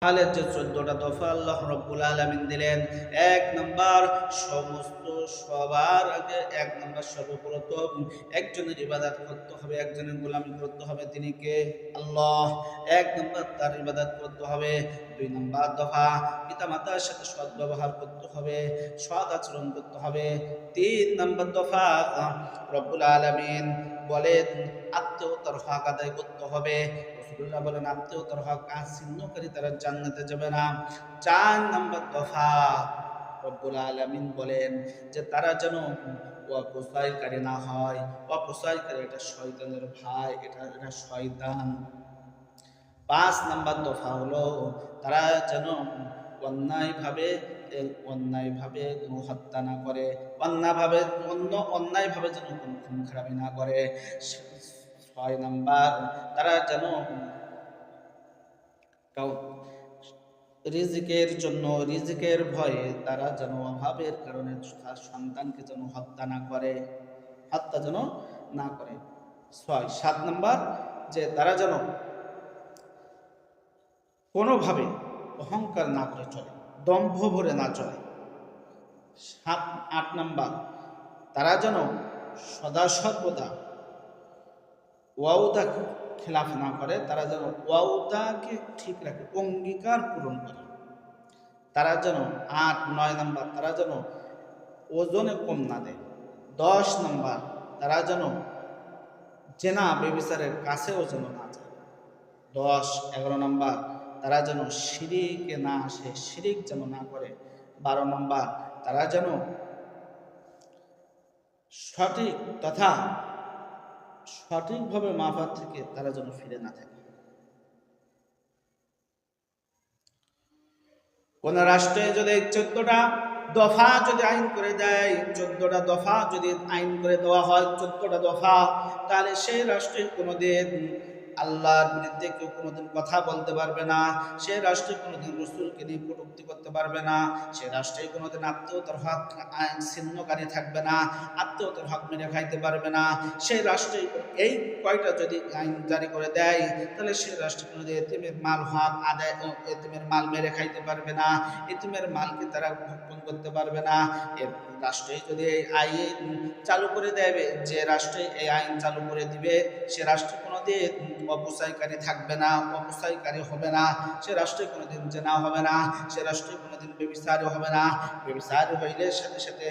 তাহলে যে 14টা দফা আল্লাহ রাব্বুল আলামিন দিলেন। এক নাম্বার, সমস্ত সবার আগে এক নাম্বার সর্বপ্রথম একজনের ইবাদত করতে হবে, একজনের গোলামি করতে হবে। তিনি কে? আল্লাহ। এক নাম্বার তার ইবাদত করতে হবে। দুই নাম্বার দফা, পিতামাতার সাথে সৎ ব্যবহার করতে হবে, সৎ আচরণ করতে হবে। তিন নাম্বার দফা, রব্বুল আলামিন বলেন আত্মীয়তার হক আদায় করতে হবে। রাসূলুল্লাহ বলেন আত্মীয়তার হক ছিন্নকারী তারা জান্নাতে যাবে না। চার নাম্বার দফা, রব্বুল আলামিন বলেন যে তারা যেন অপচয়কারী না হয়। অপচয়কারী এটা শয়তানের ভাই, এটা শয়তান। পাঁচ নাম্বার দফা হলো তারা যেন অন্যায়ভাবে অন্যায়ভাবে হত্যা না করে, অন্যায়ভাবে যেন কোনো খুন খারাপি না করে। ছয় নাম্বার, তারা যেন রিজিকের জন্য, রিজিকের ভয়ে তারা যেন অভাবের কারণে তার সন্তানকে যেন হত্যা না করে, হত্যা যেন না করে। সাত নাম্বার, যে তারা যেন কোনোভাবে অহংকার না করে চলে, দম্ভ ভরে না চলে। আট নাম্বার, তারা যেন সদা সর্বদা ওয়াউদা খেলাফ না করে, তারা যেন ওয়াউদাকে ঠিক রাখে, অঙ্গীকার পূরণ করে। তারা যেন নয় নাম্বার, তারা যেন ওজনে কম না দেয়। 10 নাম্বার, তারা যেন জেনা বেবিচারের কাছেও যেন না যায়। 11 নাম্বার, তারা যেন শিরিকে না আসে, শিরিক যেন না করে। 12 নাম্বার, তারা যেন সঠিক তথা সঠিকভাবে মাফাত থেকে তারা যেন ফিরে না থাকে। কোন রাষ্ট্রে যদি 14টা দফা যদি আইন করে দেয়, 14টা দফা যদি আইন করে দেওয়া হয়, 14টা দফা, তাহলে সেই রাষ্ট্রে কোনোদিন আল্লাহর বিরুদ্ধে কেউ কোনোদিন কথা বলতে পারবে না। সে রাষ্ট্রে কোনোদিন রাসূলকে নিয়ে কটূক্তি করতে পারবে না। সে রাষ্ট্রে কোনোদিন আত্মীয়তার হক ছিন্নকারী থাকবে না, আত্মীয়তার হক মেরে খাইতে পারবে না। সেই রাষ্ট্রে এই কয়টা যদি আইন জারি করে দেয়, তাহলে সে রাষ্ট্রে কোনোদিন এতিমের মাল হক আদায়, এতিমের মাল মেরে খাইতে পারবে না, এতিমের মালকে তারা ভক্ষণ করতে পারবে না। এর রাষ্ট্রে যদি এই আইন চালু করে দেবে, যে রাষ্ট্রে এই আইন চালু করে দিবে, সে রাষ্ট্রে কোনোদিন অপচয়কারী থাকবে না, অপচয়কারী হবে না। সে রাষ্ট্রে কোনোদিন জেনা হবে না, সে রাষ্ট্রে কোনোদিন ব্যভিচারও হবে না। ব্যভিচার হইলে সাথে সাথে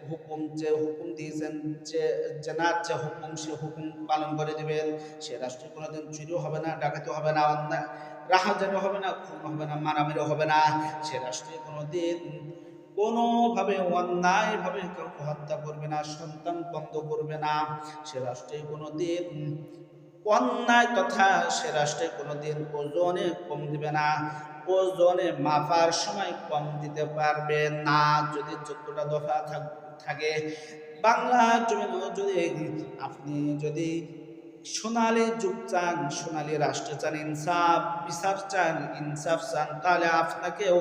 হুকুম, যে হুকুম দিয়েছেন, যে জেনার যে হুকুম, সে হুকুম পালন করে দিবেন। সে রাষ্ট্রে কোনোদিন চুরিও হবে না, ডাকাতিও হবে না, অন্যায় রাহাজানি হবে না, খুন হবে না, মারামারিও হবে না। সে রাষ্ট্রে কোনোদিন কোনোভাবে অন্যায়ভাবে কাউকে হত্যা করবে না, সন্তান বন্ধ করবে না। সে রাষ্ট্রে কোনোদিন অন্যায় তথা সে রাষ্ট্রে কোনোদিন ওজনে কম দিবে না, ওজনে মাপার সময় কম দিতে পারবে না। যদি 14টা দফা থাকে বাংলা জমিনে, যদি আপনি যদি সোনালী যুগ চান, সোনালী রাষ্ট্র চান, ইনসাফ বিচার চান, ইনসাফ চান, তাহলে আপনাকেও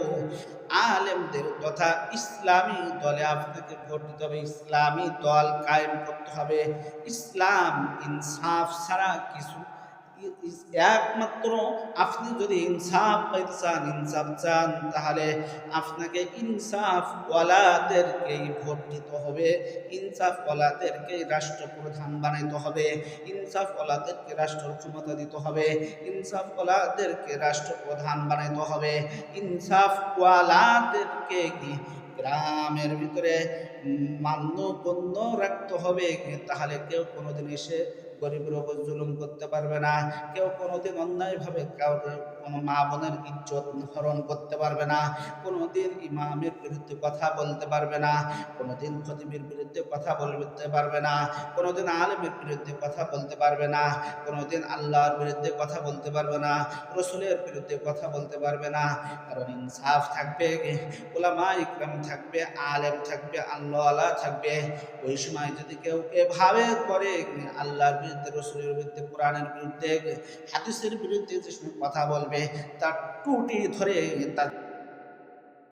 আলেমদের তথা ইসলামী দলে আপনাকে ভোট দিতে হবে, ইসলামী দল কায়েম করতে হবে। ইসলাম ইনসাফ ছাড়া কিছু, একমাত্র আপনি যদি ইনসাফ পাইতে চান, ইনসাফ চান, তাহলে আপনাকে ইনসাফ ওয়ালাদেরকেই ভোট দিতে হবে, ইনসাফ ওয়ালাদেরকেই রাষ্ট্রপ্রধান বানাইতে হবে, ইনসাফ ওয়ালাদেরকে রাষ্ট্র ক্ষমতা দিতে হবে, ইনসাফ ওয়ালাদেরকে রাষ্ট্রপ্রধান বানাইতে হবে, ইনসাফ ওয়ালাদেরকে গ্রামের ভিতরে মান্যগণ্য রাখতে হবে। তাহলে কেউ কোনোদিন এসে গরিবের উপর জুলুম করতে পারবে না, কেউ কোনোদিন অন্যায়ভাবে কাউকে কোনো মা বোনের ইজ্জত হরণ করতে পারবে না, কোনোদিন ইমামের বিরুদ্ধে কথা বলতে পারবে না, কোনোদিন খতিবের বিরুদ্ধে কথা বলতে পারবে না, কোনোদিন আলেমের বিরুদ্ধে কথা বলতে পারবে না, কোনোদিন আল্লাহর বিরুদ্ধে কথা বলতে পারবে না, রসুলের বিরুদ্ধে কথা বলতে পারবে না। কারণ ইনসাফ থাকবে, উলামা ইকরাম থাকবে, আলেম থাকবে, আল্লাহওয়ালা থাকবে। ওই সময় যদি কেউ এভাবে করে আল্লাহর বিরুদ্ধে, রসুলের বিরুদ্ধে, কোরআনের বিরুদ্ধে, হাদিসের বিরুদ্ধে যে সময় কথা বলবে, তার টুটি ধরে তার